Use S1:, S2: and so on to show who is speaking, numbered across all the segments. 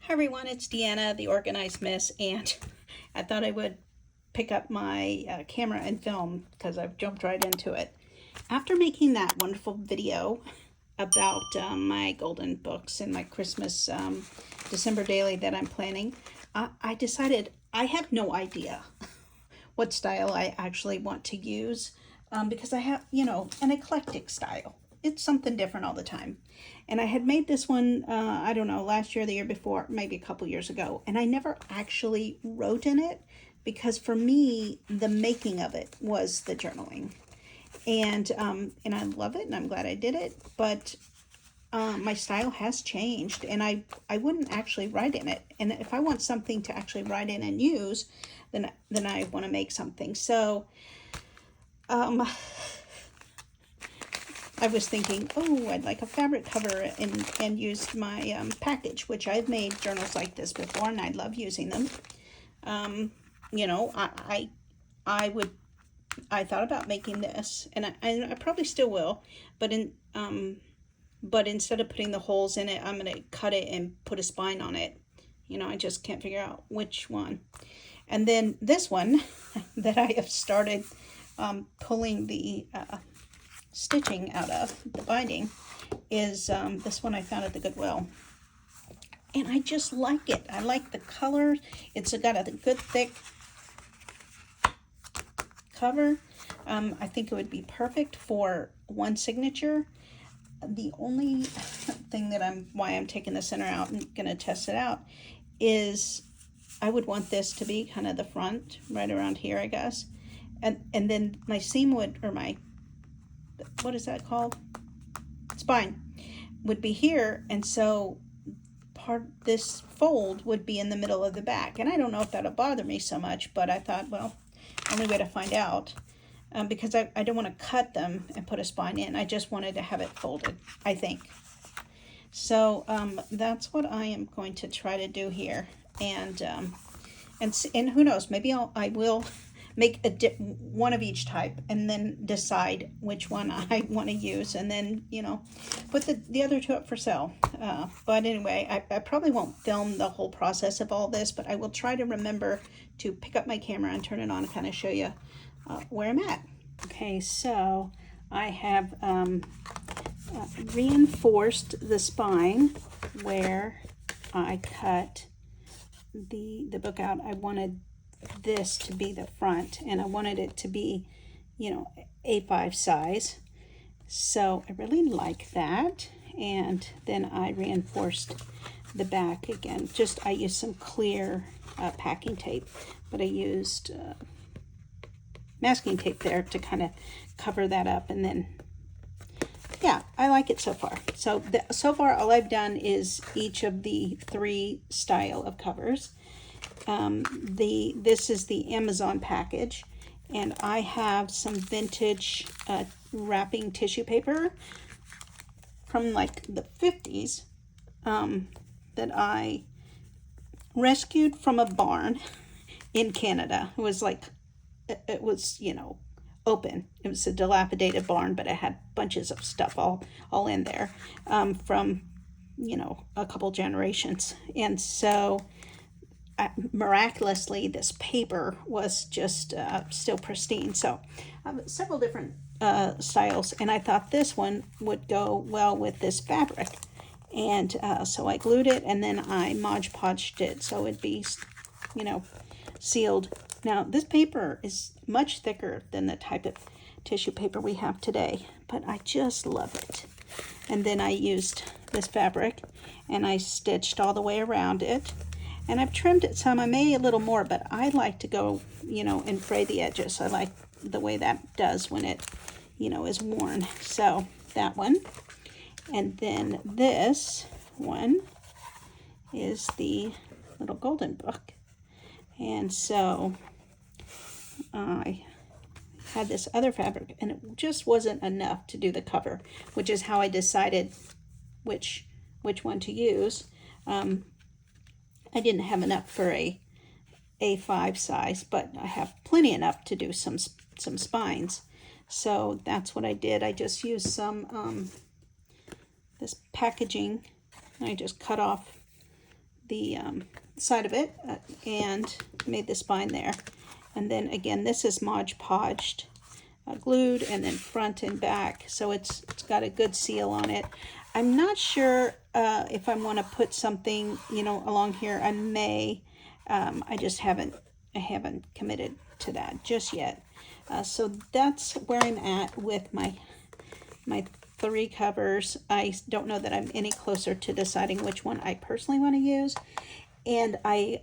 S1: Hi everyone, it's Deanna, the Organized Miss, and I thought I would pick up my camera and film because I've jumped right into it. After making that wonderful video about my golden books and my Christmas December daily that I'm planning, I decided I have no idea what style I actually want to use because I have, an eclectic style. It's something different all the time. And I had made this one, I don't know, last year, the year before, maybe a couple years ago. And I never actually wrote in it because for me, the making of it was the journaling. And I love it and I'm glad I did it. But my style has changed and I wouldn't actually write in it. And if I want something to actually write in and use, then I want to make something. So I was thinking, oh, I'd like a fabric cover and used my package, which I've made journals like this before and I love using them. You know, I thought about making this and I probably still will, but but instead of putting the holes in it, I'm going to cut it and put a spine on it. I just can't figure out which one. And then this one that I have started pulling the stitching out of, the binding, is this one I found at the Goodwill. And I just like it. I like the color. It's got a good thick cover. I think it would be perfect for one signature. The only thing that why I'm taking the center out and going to test it out is I would want this to be kind of the front, right around here, I guess. And then my seam would, or my, what is that called? Spine would be here. And so this fold would be in the middle of the back. And I don't know if that'll bother me so much, but I thought, well, only way to find out. Because I don't want to cut them and put a spine in. I just wanted to have it folded, I think. So that's what I am going to try to do here. And who knows, maybe I will make one of each type and then decide which one I want to use and then, put the other two up for sale. But anyway, I probably won't film the whole process of all this, but I will try to remember to pick up my camera and turn it on and kind of show you where I'm at. Okay, so I have reinforced the spine where I cut the book out. I wanted this to be the front and I wanted it to be, A5 size. So I really like that. And then I reinforced the back again. I used some clear packing tape, but I used masking tape there to kind of cover that up. And then, yeah, I like it so far. So so far all I've done is each of the 3 style of covers. This is the Amazon package, and I have some vintage wrapping tissue paper from like the 50s that I rescued from a barn in Canada. It was open. It was a dilapidated barn, but it had bunches of stuff all in there from a couple generations. And so miraculously this paper was just still pristine. So several different styles, and I thought this one would go well with this fabric. And so I glued it and then I Mod Podged it so it'd be sealed. Now this paper is much thicker than the type of tissue paper we have today, but I just love it. And then I used this fabric and I stitched all the way around it. And I've trimmed it some. I made a little more, but I like to go, and fray the edges. I like the way that does when it, is worn. So that one. And then this one is the little golden book. And so I had this other fabric, and it just wasn't enough to do the cover, which is how I decided which one to use. I didn't have enough for a A5 size, but I have plenty enough to do some spines. So that's what I did. I just used some this packaging. I just cut off side of it and made the spine there. And then again, this is Mod Podged, glued, and then front and back, so it's got a good seal on it. I'm not sure if I want to put something, you know, along here. I may. I just haven't committed to that just yet. So that's where I'm at with my 3 covers. I don't know that I'm any closer to deciding which one I personally want to use. And I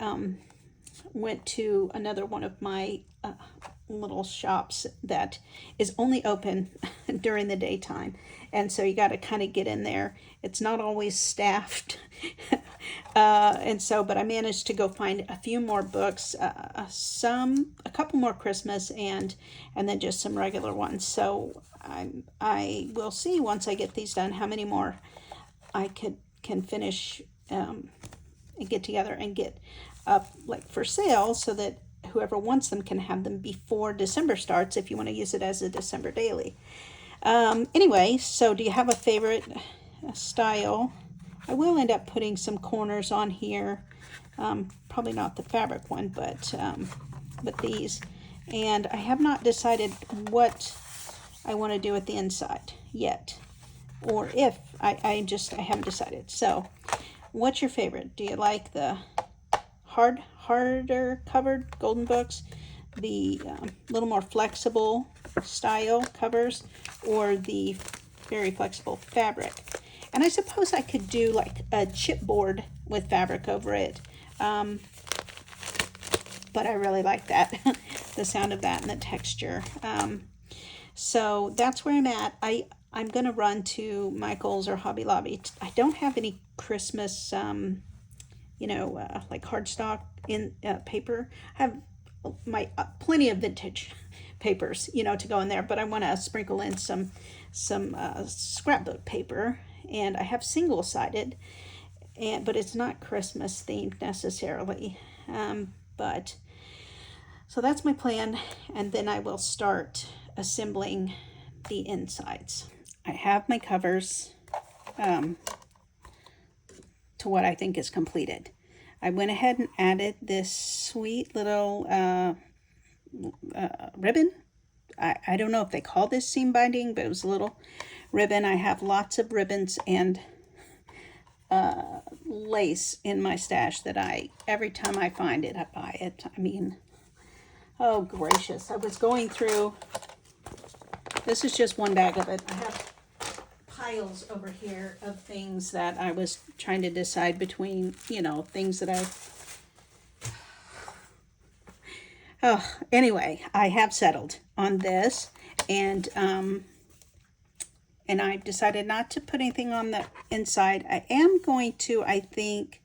S1: went to another one of my little shops that is only open during the daytime, and so you got to kind of get in there. It's not always staffed. And so, but I managed to go find a few more books, a couple more Christmas, and then just some regular ones. So I will see once I get these done how many more I can finish and get together and get up like for sale, so that whoever wants them can have them before December starts if you want to use it as a December daily. Anyway, so do you have a favorite style? I will end up putting some corners on here, probably not the fabric one, but these. And I have not decided what I want to do at the inside yet, or if I haven't decided. So what's your favorite? Do you like the harder covered golden books, the little more flexible style covers, or the very flexible fabric? And I suppose I could do like a chipboard with fabric over it, but I really like that, the sound of that and the texture. So that's where I'm at. I'm going to run to Michael's or Hobby Lobby. I don't have any Christmas like cardstock in paper. I have my plenty of vintage papers, to go in there, but I want to sprinkle in some scrapbook paper, and I have single-sided, but it's not Christmas themed necessarily. But so that's my plan, and then I will start assembling the insides. I have my covers to what I think is completed. I went ahead and added this sweet little ribbon. I don't know if they call this seam binding, but it was a little ribbon. I have lots of ribbons and lace in my stash that every time I find it, I buy it. I mean, oh gracious. I was going through, this is just one bag of it. I have piles over here of things that I was trying to decide between, things that anyway, I have settled on this, and I've decided not to put anything on the inside. I am going to, I think,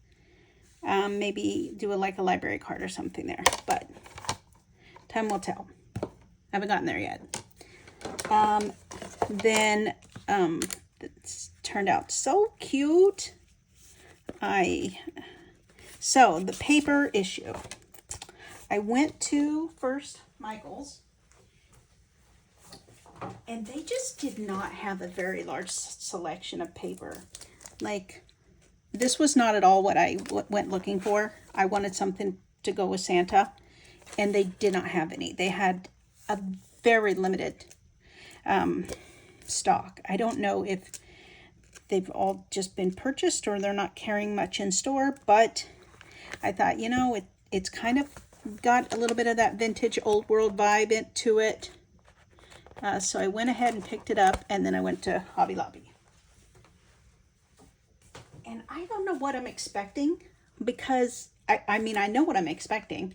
S1: maybe do a library card or something there, but time will tell. I haven't gotten there yet. Then it's turned out so cute. So the paper issue. I went to first Michael's, and they just did not have a very large selection of paper. Like, this was not at all what I went looking for. I wanted something to go with Santa, and they did not have any. They had a very limited stock. I don't know if they've all just been purchased or they're not carrying much in store, but I thought, it's kind of got a little bit of that vintage old world vibe to it. So I went ahead and picked it up, and then I went to Hobby Lobby. And I don't know what I'm expecting, because I mean, I know what I'm expecting,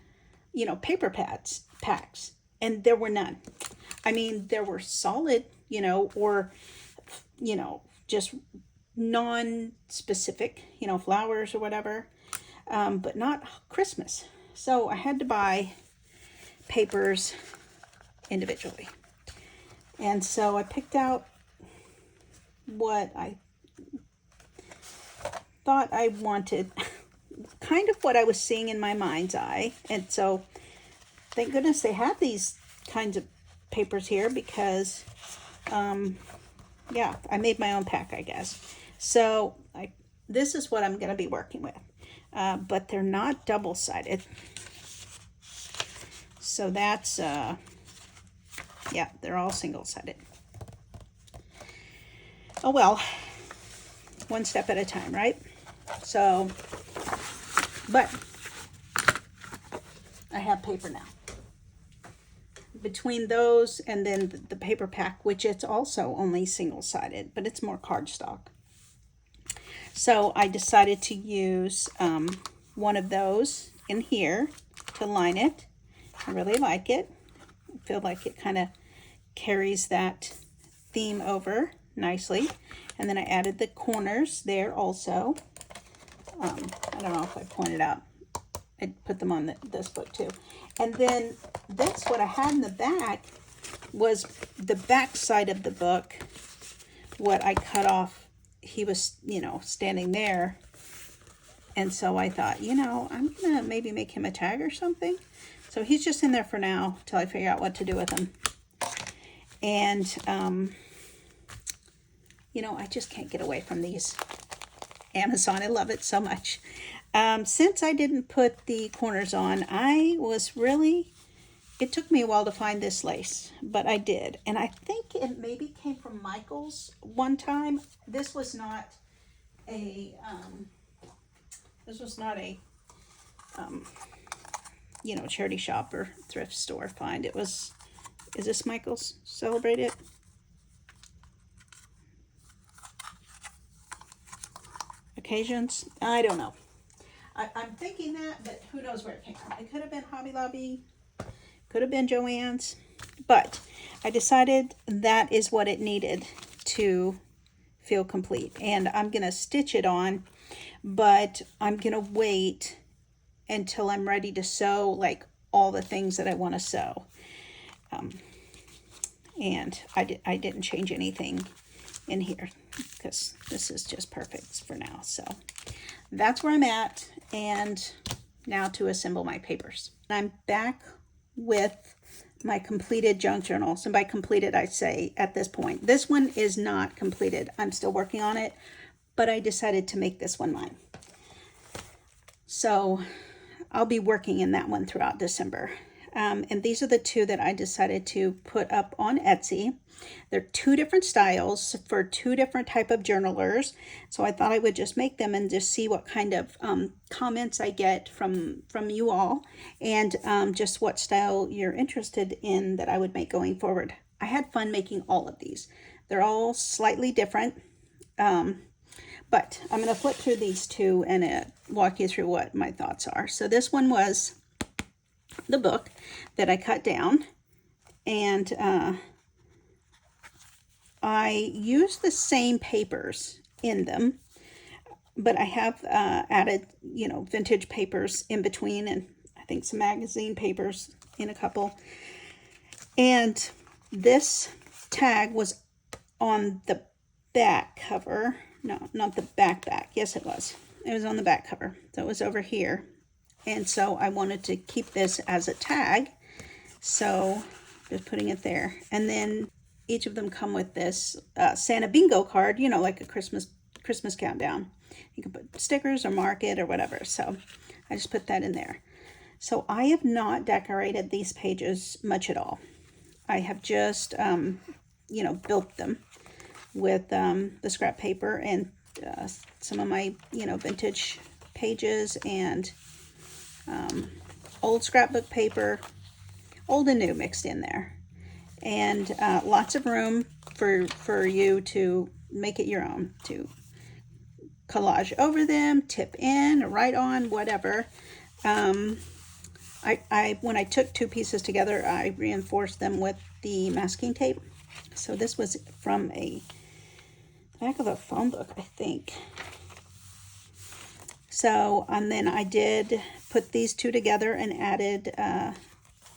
S1: paper packs, and there were none. I mean, there were solid, or, just non-specific, flowers or whatever, but not Christmas. So I had to buy papers individually. And so I picked out what I thought I wanted, kind of what I was seeing in my mind's eye. And so thank goodness they had these kinds of papers here, because I made my own pack, I guess. So this is what I'm going to be working with. but they're not double-sided. So that's, yeah, they're all single-sided. Oh well, one step at a time, right? So, but I have paper now. Between those and then the paper pack, which it's also only single-sided, but it's more cardstock. So I decided to use one of those in here to line it. I really like it. I feel like it kind of carries that theme over nicely. And then I added the corners there also. I don't know if I pointed out. I put them on this book too. And then this, what I had in the back, was the back side of the book. What I cut off, he was, you know, standing there. And so I thought, you know, I'm going to maybe make him a tag or something. So he's just in there for now till I figure out what to do with him. And, you know, I just can't get away from these. Amazon, I love it so much. Since I didn't put the corners on, I was really, it took me a while to find this lace, but I did. And I think it maybe came from Michael's one time. This was not a, you know, charity shop or thrift store find. It was, is this Michael's? Celebrate It? Occasions? I don't know. I'm thinking that, but who knows where it came from. It could have been Hobby Lobby, could have been Joann's, but I decided that is what it needed to feel complete. And I'm going to stitch it on, but I'm going to wait until I'm ready to sew, like, all the things that I want to sew. And I didn't change anything in here because this is just perfect for now. So that's where I'm at. And now to assemble my papers. I'm back with my completed junk journal. So by completed, I say at this point, this one is not completed. I'm still working on it, but I decided to make this one mine. So I'll be working in that one throughout December. And these are the two that I decided to put up on Etsy. They're two different styles for two different type of journalers. So I thought I would just make them and just see what kind of comments I get from you all, and just what style you're interested in that I would make going forward. I had fun making all of these. They're all slightly different. But I'm going to flip through these two and walk you through what my thoughts are. So this one was the book that I cut down, and I used the same papers in them, but I have added, you know, vintage papers in between, and I think some magazine papers in a couple. And this tag was on the back cover. No, not the back. Yes, it was. It was on the back cover. So it was over here. And so I wanted to keep this as a tag. So just putting it there. And then each of them come with this Santa bingo card, you know, like a Christmas countdown. You can put stickers or mark it or whatever. So I just put that in there. So I have not decorated these pages much at all. I have just, you know, built them with the scrap paper and some of my, you know, vintage pages and old scrapbook paper, old and new mixed in there, and lots of room for you to make it your own, to collage over them, tip in, write on, whatever. When I took two pieces together, I reinforced them with the masking tape. So this was from a back of a phone book, I think. So, and then I did put these two together and added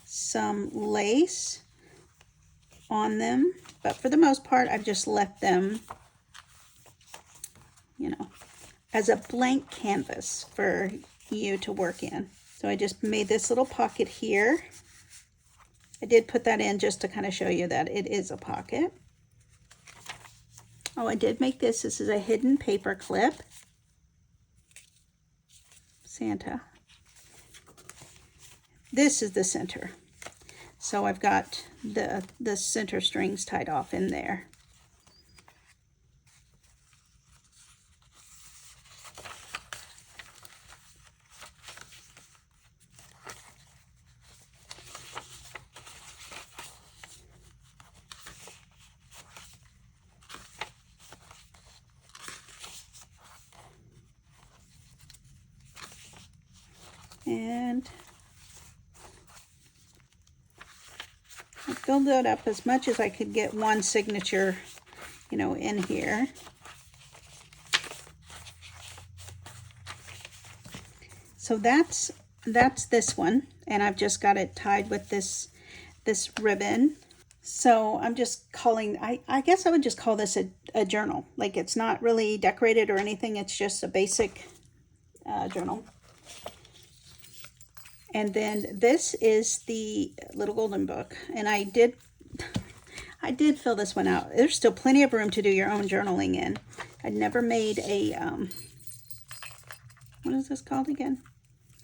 S1: some lace on them. But for the most part, I've just left them, you know, as a blank canvas for you to work in. So I just made this little pocket here. I did put that in just to kind of show you that it is a pocket. Oh, I did make this. This is a hidden paper clip. Santa. This is the center. So I've got the center strings tied off in there. And I filled it up as much as I could get one signature, you know, in here. So that's this one, and I've just got it tied with this ribbon. So I'm just calling, I guess I would just call this a journal. Like, it's not really decorated or anything, it's just a basic journal. And then this is the Little Golden Book, and I did fill this one out. There's still plenty of room to do your own journaling in. I'd never made a, what is this called again?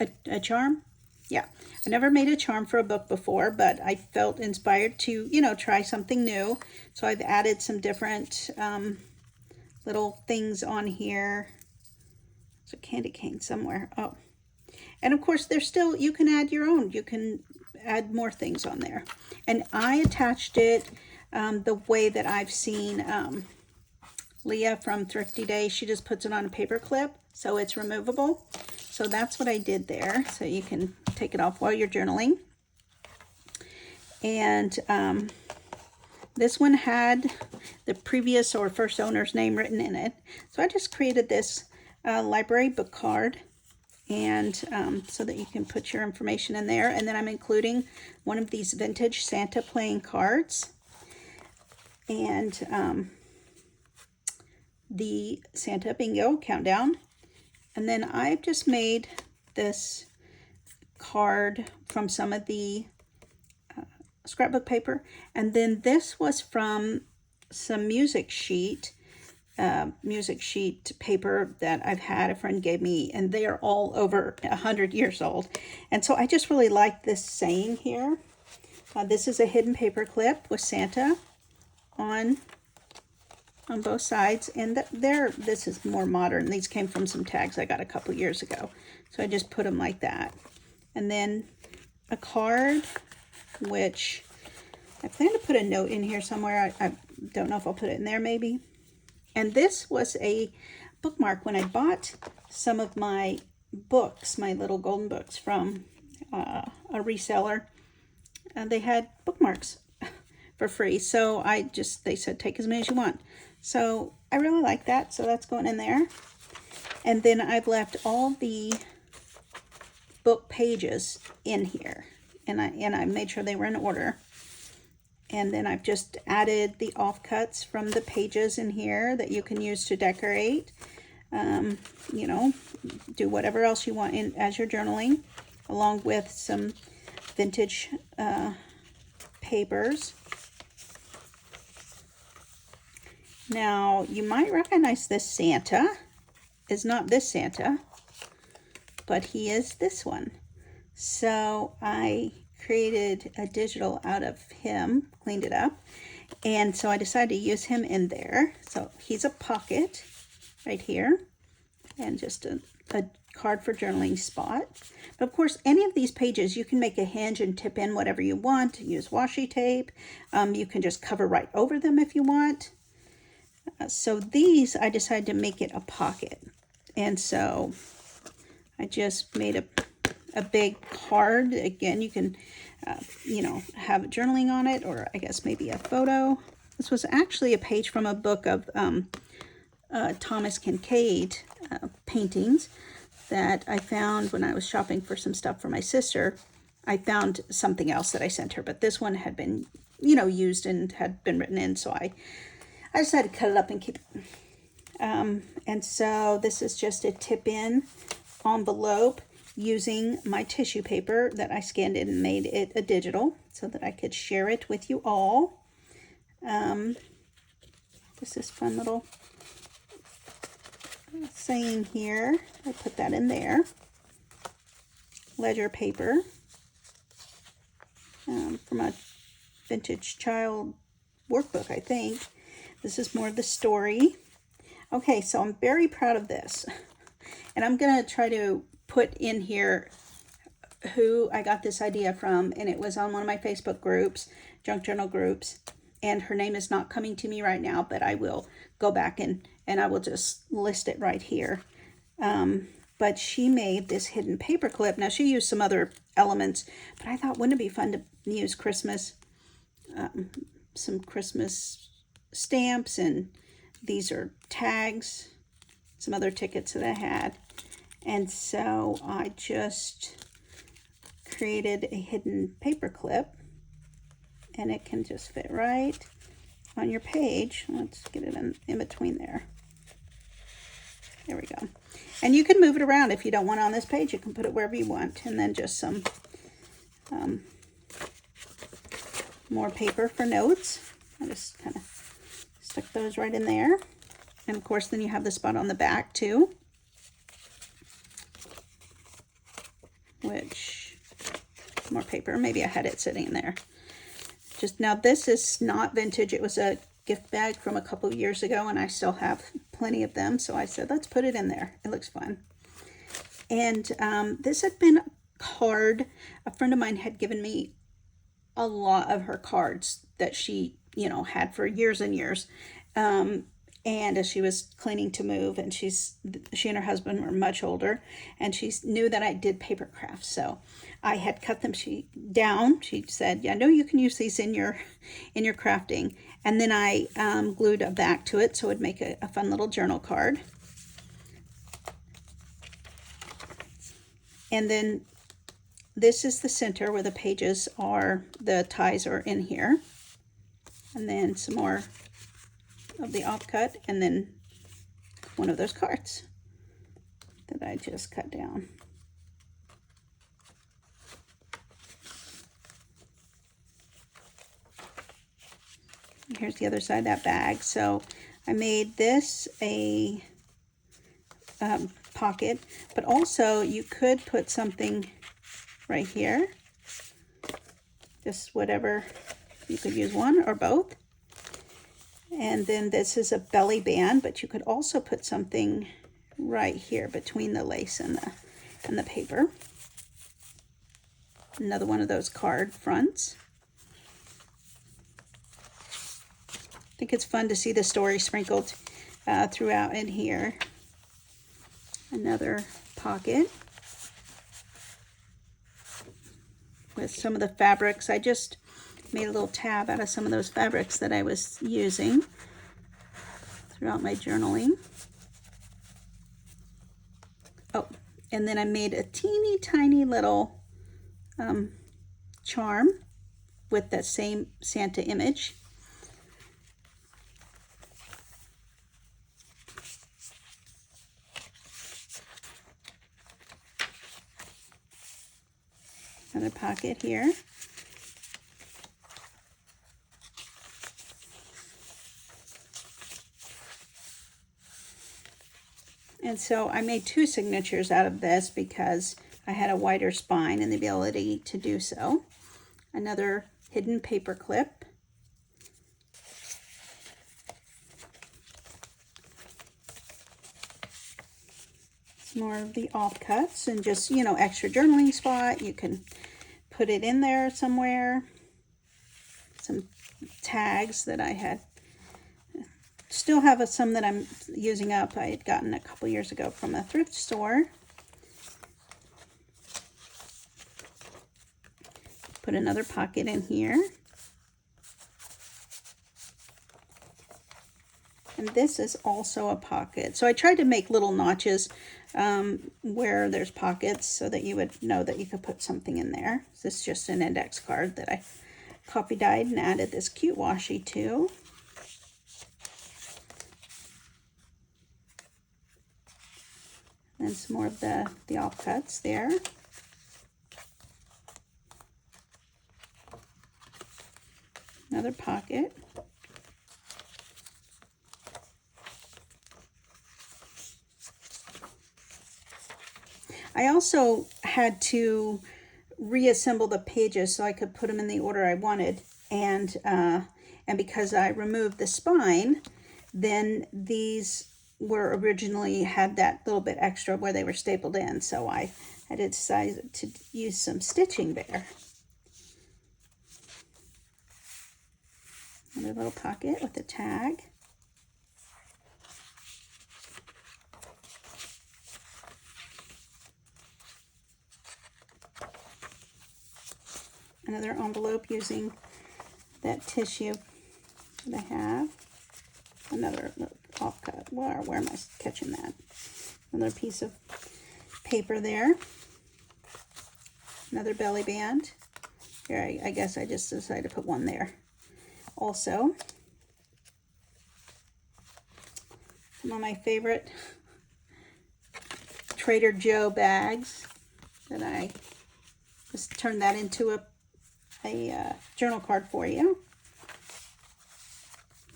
S1: A charm? Yeah, I never made a charm for a book before, but I felt inspired to, you know, try something new. So I've added some different little things on here. There's a candy cane somewhere. Oh. And of course, there's still, you can add your own. You can add more things on there. And I attached it the way that I've seen Leah from Thrifty Day. She just puts it on a paper clip, so it's removable. So that's what I did there. So you can take it off while you're journaling. And this one had the previous or first owner's name written in it. So I just created this library book card. And so that you can put your information in there. And then I'm including one of these vintage Santa playing cards and the Santa Bingo countdown. And then I've just made this card from some of the scrapbook paper. And then this was from some music sheet paper that I've had, a friend gave me, and they are all over 100 years old. And so I just really like this saying here. This is a hidden paper clip with Santa on both sides, and this is more modern. These came from some tags I got a couple years ago, so I just put them like that. And then a card, which I plan to put a note in here somewhere. I don't know if I'll put it in there, maybe. And this was a bookmark when I bought some of my books, my little golden books from a reseller. They had bookmarks for free. So they said, take as many as you want. So I really like that. So that's going in there. And then I've left all the book pages in here. And I made sure they were in order. And then I've just added the offcuts from the pages in here that you can use to decorate. You know, do whatever else you want as you're journaling, along with some vintage papers. Now, you might recognize this Santa. Is not this Santa, but he is this one. So I created a digital out of him, cleaned it up, and so I decided to use him in there. So he's a pocket right here, and just a card for journaling spot. But of course, any of these pages you can make a hinge and tip in whatever you want. Use washi tape. You can just cover right over them if you want. So these, I decided to make it a pocket, and so I just made a big card. Again, you can, you know, have journaling on it, or I guess maybe a photo. This was actually a page from a book of Thomas Kincaid paintings that I found when I was shopping for some stuff for my sister. I found something else that I sent her, but this one had been, you know, used and had been written in, so I decided to cut it up and keep it. And so this is just a tip-in envelope using my tissue paper that I scanned in and made it a digital so that I could share it with you all. Just this fun little saying here. I put that in there. ledger paper from a Vintage Child workbook, I think. This is more of the story. Okay, so I'm very proud of this. And I'm going to try to put in here who I got this idea from, and it was on one of my Facebook groups, junk journal groups, and her name is not coming to me right now, but I will go back and I will just list it right here. But she made this hidden paper clip. Now she used some other elements, but I thought, wouldn't it be fun to use Christmas, some Christmas stamps, and these are tags, some other tickets that I had. And so I just created a hidden paper clip, and it can just fit right on your page. Let's get it in between there. There we go. And you can move it around if you don't want it on this page. You can put it wherever you want. And then just some more paper for notes. I just kind of stuck those right in there. And of course, then you have the spot on the back too, which more paper. Maybe I had it sitting in there. Just now, this is not vintage. It was a gift bag from a couple of years ago, and I still have plenty of them. So I said, let's put it in there. It looks fun. And this had been a card. A friend of mine had given me a lot of her cards that she, had for years and years. And as she was cleaning to move, and she and her husband were much older, and she knew that I did paper crafts. So I had cut them down. She said, yeah, I know you can use these in your crafting. And then I glued a back to it so it would make a fun little journal card. And then this is the center where the pages are, the ties are in here. And then some more of the offcut, and then one of those cards that I just cut down. And here's the other side of that bag. So I made this a pocket, but also you could put something right here, just whatever. You could use one or both. And then this is a belly band, but you could also put something right here between the lace and the paper. Another one of those card fronts. I think it's fun to see the story sprinkled throughout in here. Another pocket with some of the fabrics. I just made a little tab out of some of those fabrics that I was using throughout my journaling. Oh, and then I made a teeny tiny little charm with that same Santa image. Another pocket here. And so I made two signatures out of this because I had a wider spine and the ability to do so. Another hidden paper clip. Some more of the offcuts and just, extra journaling spot. You can put it in there somewhere. Some tags that I had. Still have some that I'm using up. I had gotten a couple years ago from a thrift store. Put another pocket in here. And this is also a pocket. So I tried to make little notches where there's pockets so that you would know that you could put something in there. This is just an index card that I copy dyed and added this cute washi to. And some more of the offcuts there. Another pocket. I also had to reassemble the pages so I could put them in the order I wanted. And because I removed the spine, then these were originally had that little bit extra where they were stapled in. So I decided to use some stitching there. Another little pocket with a tag. Another envelope using that tissue that I have. Another offcut. Where am I catching that? Another piece of paper there. Another belly band. Here, I guess I just decided to put one there. Also, some of my favorite Trader Joe bags that I just turned that into a journal card for you.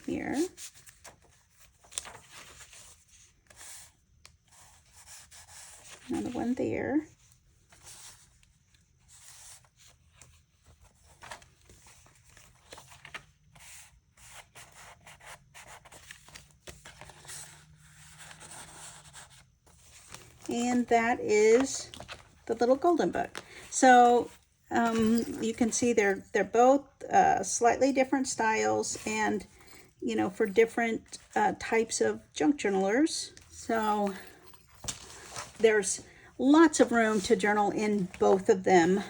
S1: Here. Another one there. And that is the little golden book. So you can see they're both slightly different styles, and for different types of junk journalers. So there's lots of room to journal in both of them.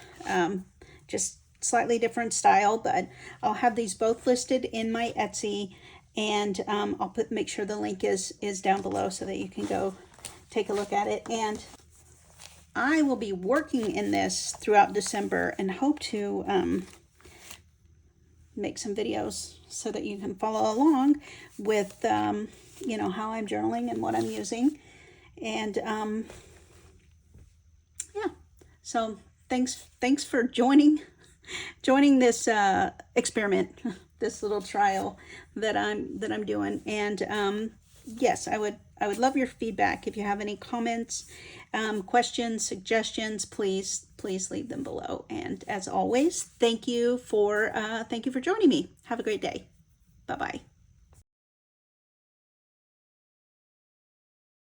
S1: Just slightly different style, but I'll have these both listed in my Etsy, and I'll make sure the link is down below so that you can go take a look at it. And I will be working in this throughout December and hope to make some videos so that you can follow along with how I'm journaling and what I'm using. And yeah, so thanks for joining this experiment, this little trial that I'm doing. And yes, I would love your feedback. If you have any comments, questions, suggestions, please leave them below. And as always, thank you for joining me. Have a great day. Bye-bye.